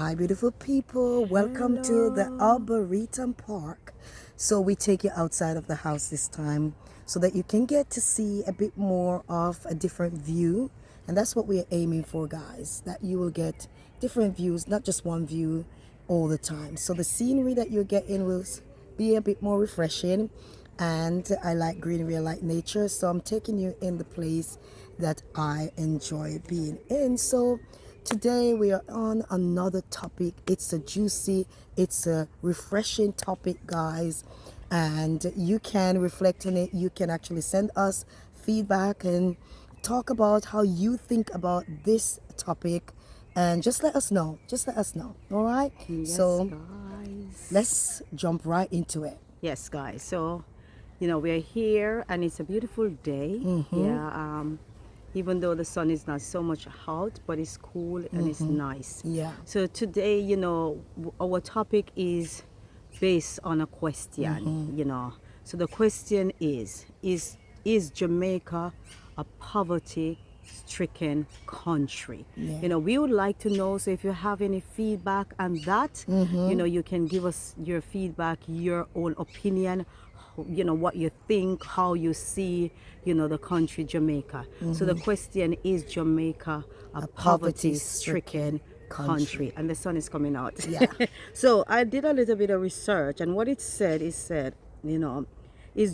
Hi, beautiful people. Welcome to the Arboretum Park. So we take you outside of the house this time so that you can get to see a bit more of a different view. And that's what we're aiming for, guys, that you will get different views, not just one view all the time. So the scenery that you're getting will be a bit more refreshing. And I like greenery, I like nature. So I'm taking you in the place that I enjoy being in. So today we are on another topic. It's a juicy, it's a refreshing topic, guys, and you can reflect on it. You can actually send us feedback and talk about how you think about this topic, and just let us know. All right. Yes, So guys. let's jump right into it. Yes, guys. So, we're here and it's a beautiful day. Yeah. Even though the sun is not so much hot, but it's cool and it's nice. Yeah. So today, our topic is based on a question. So the question is Jamaica a poverty-stricken country? Yeah. We would like to know. So if you have any feedback on that, you can give us your feedback, your own opinion, what you think, how you see, the country Jamaica. So the question is Jamaica a poverty-stricken country? And the sun is coming out. Yeah. So I did a little bit of research, and what it said, is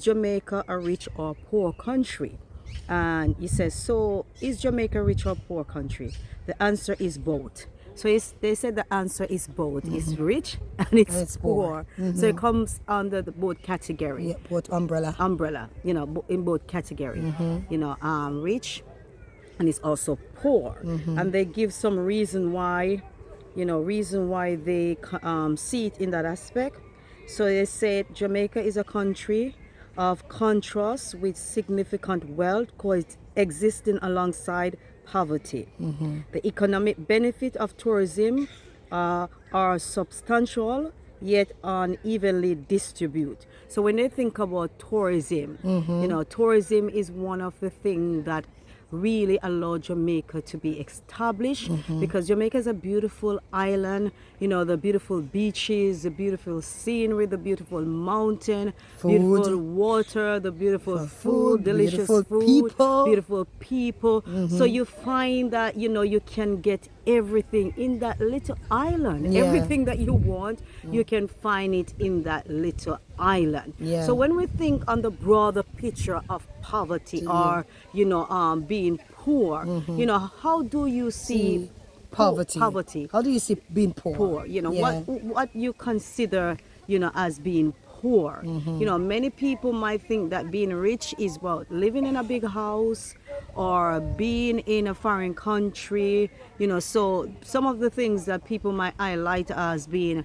Jamaica a rich or poor country? And it says, so is Jamaica a rich or poor country? The answer is both. So they said the answer is both. It's rich and it's poor. So it comes under the both category. Yeah, both umbrella. In both category. Rich and it's also poor. And they give some reason why, they see it in that aspect. So they said Jamaica is a country of contrast with significant wealth coexisting alongside poverty. The economic benefit of tourism are substantial yet unevenly distributed. So when they think about tourism, tourism is one of the things that really allow Jamaica to be established, because Jamaica is a beautiful island, the beautiful beaches, the beautiful scenery, the beautiful mountain, beautiful water, the beautiful food, delicious beautiful people. So you find that, you can get everything in that little island. Yeah. Everything that you want, you can find it in that little island. Yeah. So when we think on the broader picture of poverty or being poor, how do you see Poverty. How do you see being poor? Poor, what you consider, as being poor. Many people might think that being rich is about living in a big house or being in a foreign country. So some of the things that people might highlight as being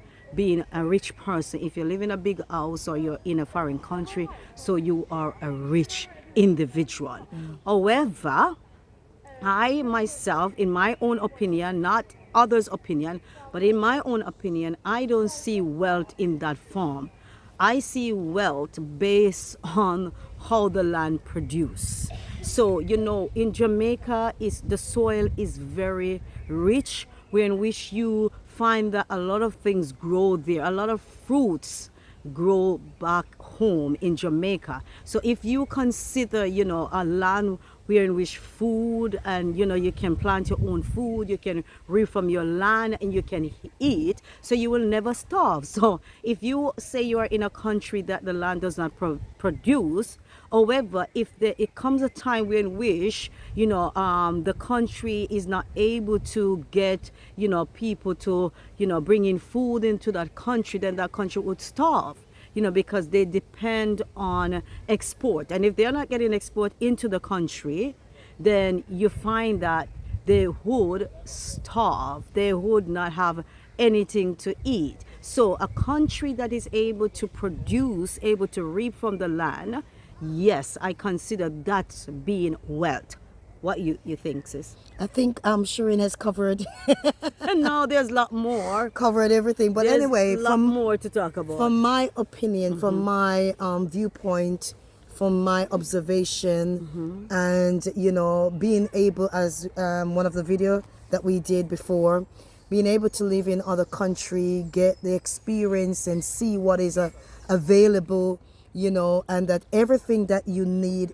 a rich person: if you live in a big house or you're in a foreign country, so you are a rich individual. However, I myself, in my own opinion, not others' opinion, but in my own opinion, I don't see wealth in that form. I see wealth based on how the land produce. So, in Jamaica, the soil is very rich, in which you find that a lot of things grow there, a lot of fruits grow back home in Jamaica. So if you consider, a land where in which food and, you can plant your own food, you can reap from your land and you can eat, so you will never starve. So if you say you are in a country that the land does not produce, however, if it comes a time when which, the country is not able to get, people to, bring in food into that country, then that country would starve, because they depend on export. And if they're not getting export into the country, then you find that they would starve. They would not have anything to eat. So a country that is able to produce, able to reap from the land, yes, I consider that being wealth. What you think, sis? I think Shireen has covered And now there's a lot more. covered everything. But There's anyway, a lot more to talk about. from my opinion, from my viewpoint, from my observation, and being able, as one of the video that we did before, being able to live in other country, get the experience and see what is available, and that everything that you need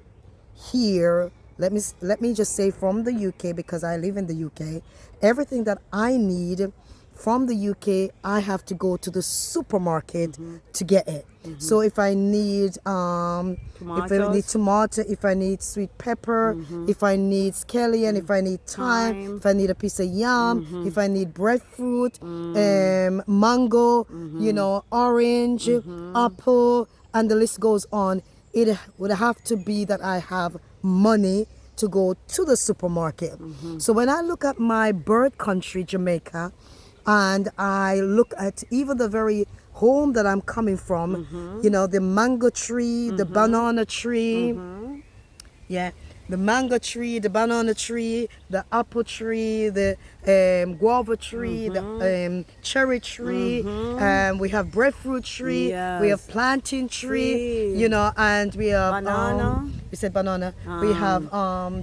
here, let me just say from the UK, because I live in the UK, everything that I need from the UK, I have to go to the supermarket to get it. So if I need tomato, if I need sweet pepper, if I need scallion, if I need thyme, if I need a piece of yam, if I need breadfruit, mango, orange, apple, and the list goes on. It would have to be that I have money to go to the supermarket. So when I look at my birth country, Jamaica, and I look at even the very home that I'm coming from, the mango tree, the banana tree, the mango tree, the banana tree, the apple tree, the guava tree, the cherry tree, we have breadfruit tree, we have plantain tree, and we have banana. we said banana. We have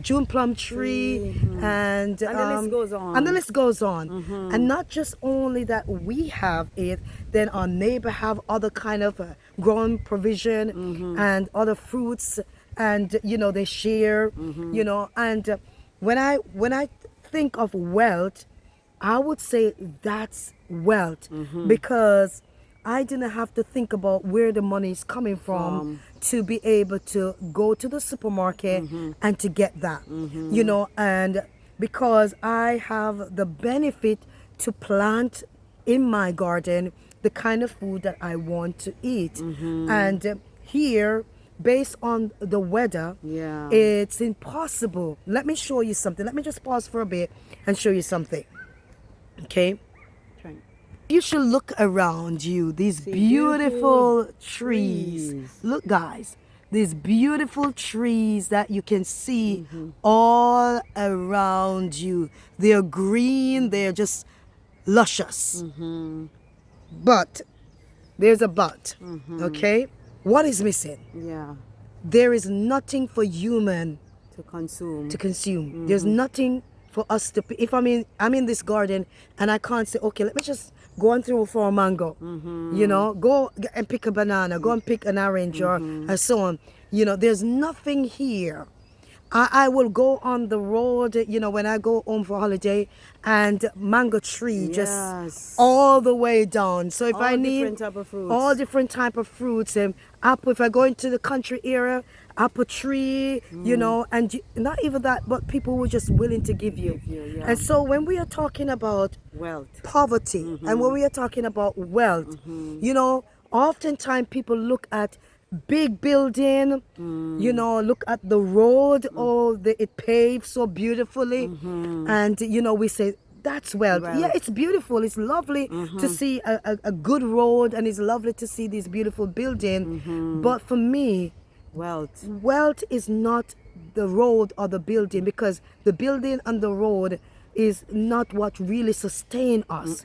June plum tree, and the list goes on. And the list goes on. And not just only that we have it, then our neighbor have other kind of growing provision and other fruits, and they share, and when I think of wealth, I would say that's wealth, because I didn't have to think about where the money is coming from to be able to go to the supermarket and to get that, and because I have the benefit to plant in my garden the kind of food that I want to eat. And here, based on the weather, it's impossible. Let me show you something. Let me just pause for a bit and show you something. Okay? You should look around you. These beautiful trees. Look, guys. These beautiful trees that you can see all around you. They're green. They're just luscious. But there's a but. Okay? What is missing? There is nothing for human to consume. There's nothing for us to pick. If I'm in this garden and I can't say, okay, let me just go and throw for a mango, go and pick a banana, go and pick an orange, or and so on. There's nothing here. I will go on the road, when I go home for holiday, and mango tree just all the way down. So if I need all different type of fruits, and apple, if I go into the country area, apple tree, and not even that, but people were just willing to give you. And so when we are talking about wealth, poverty, and when we are talking about wealth, oftentimes people look at big building, look at the road, it paved so beautifully, and we say that's wealth. Yeah, it's beautiful, it's lovely to see a good road, and it's lovely to see this beautiful building, but for me, wealth is not the road or the building, because the building and the road is not what really sustain us.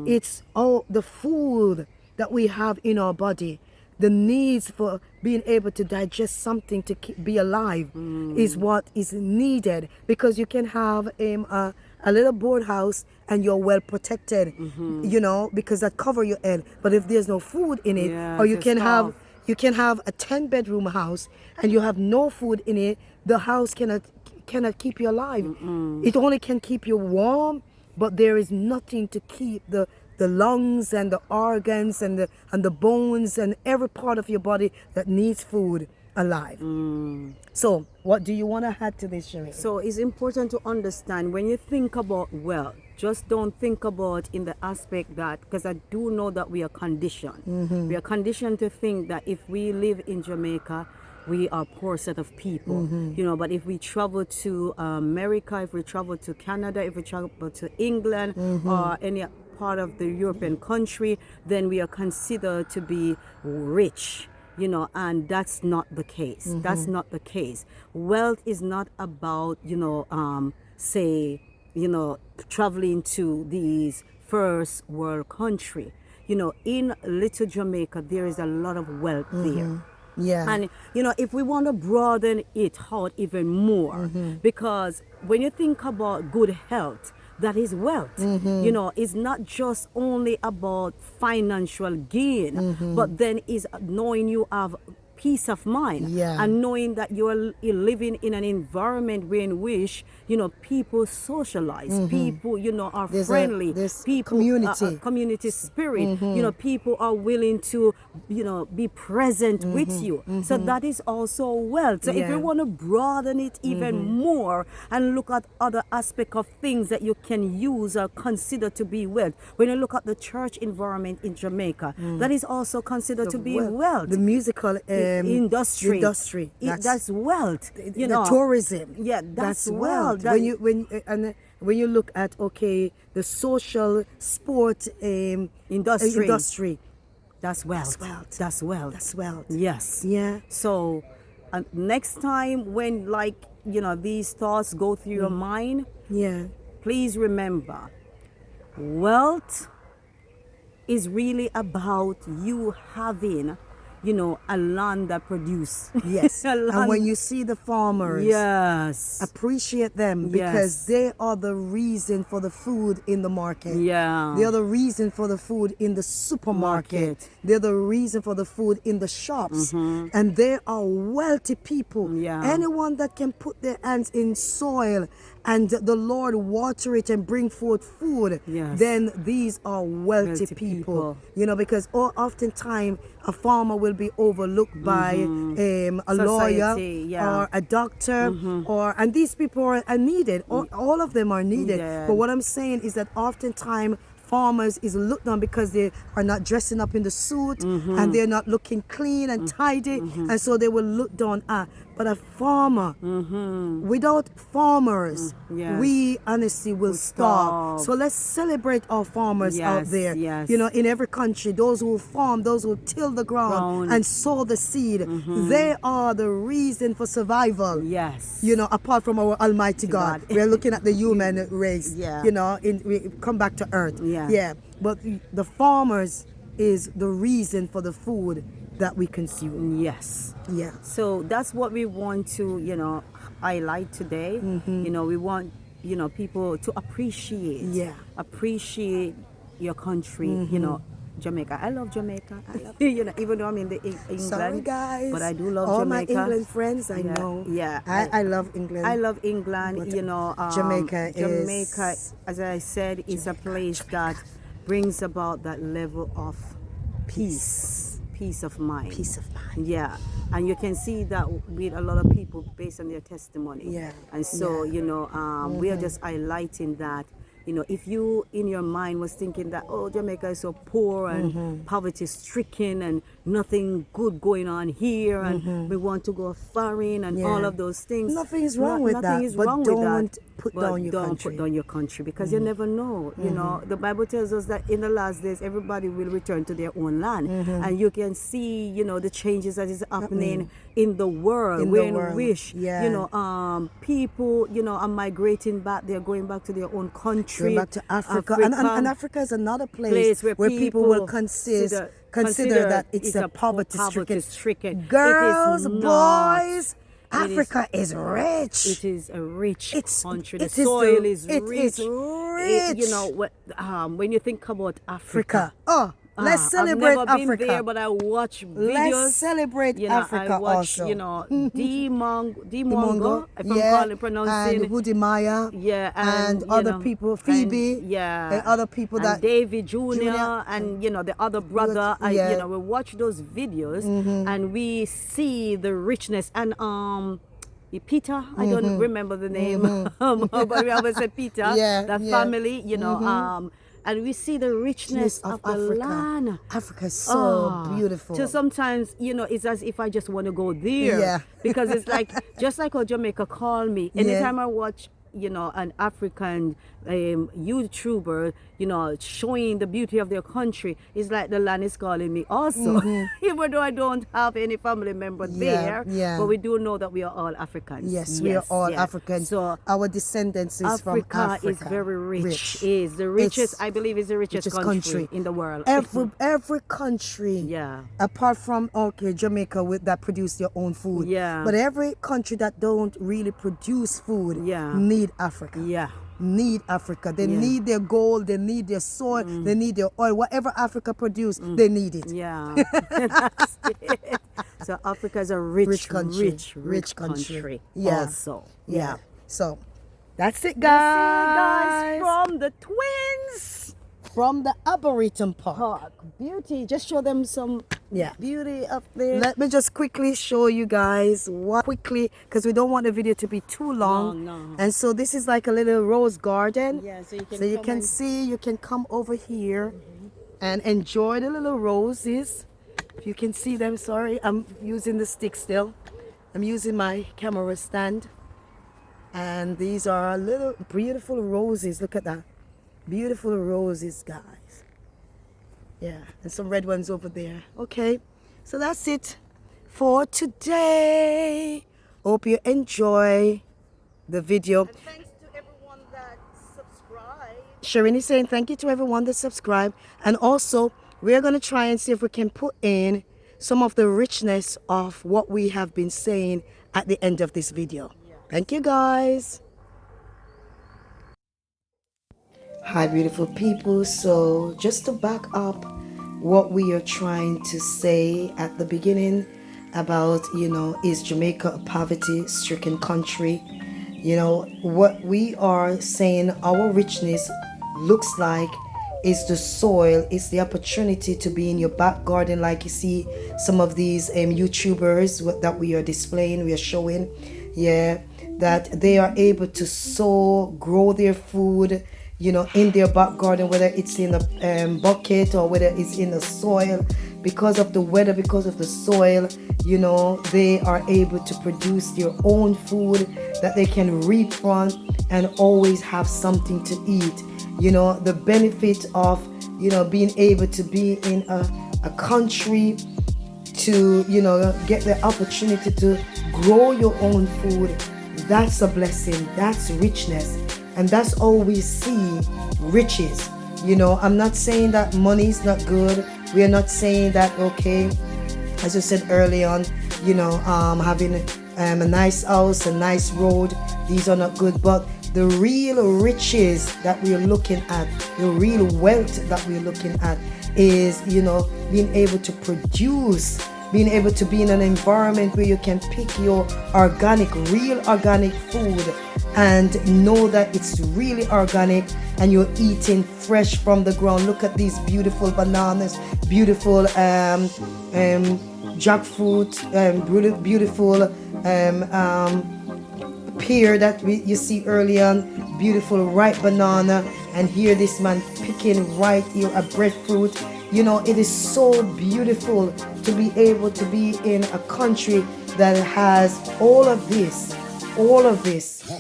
It's all the food that we have in our body. The needs for being able to digest something to be alive is what is needed, because you can have a little board house and you're well protected, because that cover your head. But if there's no food in it, or you can have a 10-bedroom house and you have no food in it, the house cannot keep you alive. It only can keep you warm, but there is nothing to keep the lungs and the organs and the bones and every part of your body that needs food alive. So what do you want to add to this, Sherry? So it's important to understand, when you think about wealth, just don't think about in the aspect that, because I do know that we are conditioned. We are conditioned to think that if we live in Jamaica, we are a poor set of people, but if we travel to America, if we travel to Canada, if we travel to England, or any part of the European country, then we are considered to be rich, and that's not the case. That's not the case. Wealth is not about, traveling to these first world country. In little Jamaica, there is a lot of wealth there. And if we want to broaden it out even more, because when you think about good health, that is wealth. You know, it's not just only about financial gain, but then is knowing you have peace of mind, Yeah. and knowing that you're living in an environment where in which, you know, people socialize, people, you know, are friendly, there's people community. community spirit, you know, people are willing to, you know, be present with you. So that is also wealth. So if Yeah. you want to broaden it even more and look at other aspect of things that you can use or consider to be wealth, when you look at the church environment in Jamaica, that is also considered to be wealth. The musical industry. That's wealth. You the know, tourism. Yeah, that's wealth. When you when you look at the social sport industry, that's wealth. That's wealth. That's wealth. Yes. Yeah. So, next time when, like, you know, these thoughts go through your mind, Yeah. please remember, wealth is really about you having, you know, a land that produce. Yes. A land- And when you see the farmers, Yes. appreciate them, because Yes. they are the reason for the food in the market. Yeah. They are the reason for the food in the supermarket. Market. They're the reason for the food in the shops. And they are wealthy people. Yeah. Anyone that can put their hands in soil and the Lord water it and bring forth food, Yes. then these are wealthy Wealthy people. people. You know, because oftentimes a farmer will be overlooked by a lawyer, Society, yeah. or a doctor, and these people are needed. All of them are needed. Yeah. But what I'm saying is that oftentimes farmers is looked on because they are not dressing up in the suit, and they're not looking clean and tidy, and so they will look down at. But a farmer, without farmers, Yes. we honestly will starve. starve. So let's celebrate our farmers out Yes, there. yes. You know, in every country, those who farm, those who till the ground and sow the seed, they are the reason for survival. Yes. You know, apart from our Almighty God, God. we're looking at the human race. Yeah. You know, we come back to earth. Yeah. Yeah. But the farmers is the reason for the food that we consume. Yes. Yeah. So that's what we want to, you know, highlight today. You know, we want, you know, people to appreciate. Yeah. Appreciate your country. You know, Jamaica. I love Jamaica. I love, you know, even though I'm in England. Sorry, guys. But I do love all Jamaica. my England friends. I Yeah, know. yeah. I love England. I love England. But You know, Jamaica Jamaica, is- as I said, is a place that brings about that level of peace of mind. Peace of mind. Yeah, and you can see that with a lot of people based on their testimony. Yeah, And so, yeah. you know, we are just highlighting that, you know, if you in your mind was thinking that, oh, Jamaica is so poor and poverty stricken and nothing good going on here, and we want to go foreign and all Yeah. of those things. Nothing is wrong with nothing that, is but wrong with that. don't put But down your don't country. put down your country, because you never know. You know, the Bible tells us that in the last days everybody will return to their own land, and you can see, you know, the changes that is happening in the world. In the Where world, wish, yeah. you know, people, you know, are migrating back. They're going back to their own country. Going back to Africa. And Africa is another place where people will consider that it's a poverty-stricken. Girls, It is not. boys, Africa is rich. It is a rich country. The it is soil the- is it rich. is rich. You know, when you think about Africa. Africa. Let's celebrate I've never Africa. been there, but I watch videos. Let's celebrate you know, Africa I watch, also. You know, Dimongo, if I'm yeah, calling pronouncing. and Woody Maya, Yeah, and you other know, people, Phoebe, and, yeah, and other people and that David Jr. and you know the other brother. yeah. You know, we watch those videos and we see the richness and Peter, I don't remember the name, but we always say Peter. Yeah, that yeah. family, you know, and we see the richness of the Africa. land. Africa is so beautiful. So sometimes, you know, it's as if I just want to go there. Yeah. Because it's like, just like how Jamaica called me. Anytime I watch, you know, an African YouTuber, you know, showing the beauty of their country, it's like the land is calling me also. Even though I don't have any family member there, yeah. but we do know that we are all Africans. Yes, we are all yeah. Africans. So our descendants is from Africa. is very rich. Is the richest, I believe, is the richest country in the world. Every country, Yeah. apart from Jamaica that produce their own food, Yeah. but every country that don't really produce food, Yeah. need Africa. Yeah. need Africa. They need their gold, they need their soil, they need their oil. Whatever Africa produce, they need it. Yeah. That's it. So Africa is a rich country. Rich country. Yeah. Also. Yeah. So that's it, Guys, guys. from the twins. From the Arboretum Park. Park. Beauty. Just show them some beauty up there. Let me just quickly show you guys because we don't want the video to be too long. No. And so this is like a little rose garden. Yeah, so you can see, you can come over here and enjoy the little roses. If you can see them, sorry, I'm using the stick still. I'm using my camera stand. And these are little beautiful roses. Look at that. Beautiful roses, guys. Yeah, and some red ones over there. Okay, so that's it for today. Hope you enjoy the video. And thanks to everyone that subscribed. Shireen is saying thank you to everyone that subscribed. And also, we're going to try and see if we can put in some of the richness of what we have been saying at the end of this video. Thank you, guys. Hi, beautiful people. So just to back up what we are trying to say at the beginning about, is Jamaica a poverty-stricken country? What we are saying our richness looks like is the soil, is the opportunity to be in your back garden, like you see some of these YouTubers that we are displaying, we are showing, that they are able to sow, grow their food, in their back garden, whether it's in a bucket or whether it's in the soil. Because of the weather, because of the soil, they are able to produce their own food that they can reap from and always have something to eat. The benefit of, being able to be in a country to, get the opportunity to grow your own food, that's a blessing, that's richness. And that's all we see, riches. I'm not saying that money is not good. We are not saying that, okay, as you said early on, having a nice house, a nice road, these are not good. But the real riches that we are looking at, the real wealth that we are looking at is, being able to produce, being able to be in an environment where you can pick your real organic food and know that it's really organic and you're eating fresh from the ground. Look at these beautiful bananas, beautiful jackfruit, beautiful pear that you see early on, beautiful ripe banana, and here this man picking right here a breadfruit. It is so beautiful to be able to be in a country that has all of this.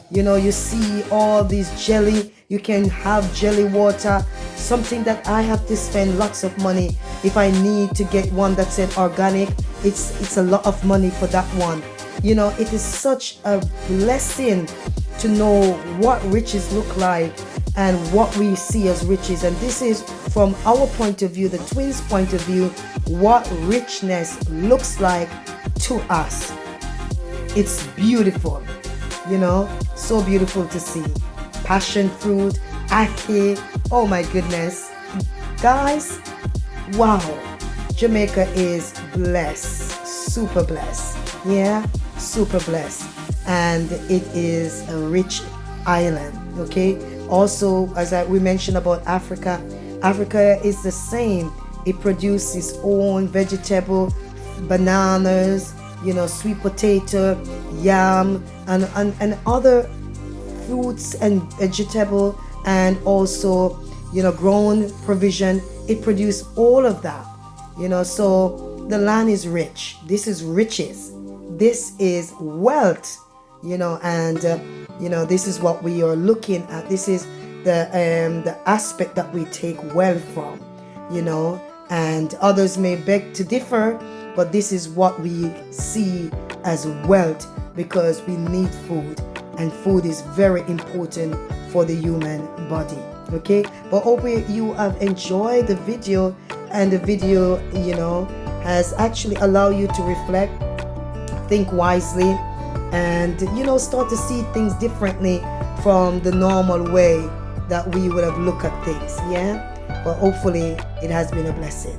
You see all this jelly. You can have jelly water, something that I have to spend lots of money. If I need to get one that's an organic, it's a lot of money for that one. It is such a blessing to know what riches look like and what we see as riches. And this is from our point of view, the twins' point of view, what richness looks like to us. It's beautiful, so beautiful to see. Passion fruit, ackee, oh my goodness. Guys, wow, Jamaica is blessed, super blessed. Yeah, super blessed. And it is a rich island, okay? Also, as we mentioned about Africa is the same. It produces its own vegetable, bananas, sweet potato, yam, and other fruits and vegetable, and also, grown provision. It produces all of that, so the land is rich. This is riches. This is wealth, and this is what we are looking at. This is the aspect that we take wealth from, and others may beg to differ, but this is what we see as wealth, because we need food, and food is very important for the human body. Okay, but hope you have enjoyed the video, and the video has actually allowed you to reflect, think wisely, and start to see things differently from the normal way that we would have looked at things. Yeah, but hopefully it has been a blessing.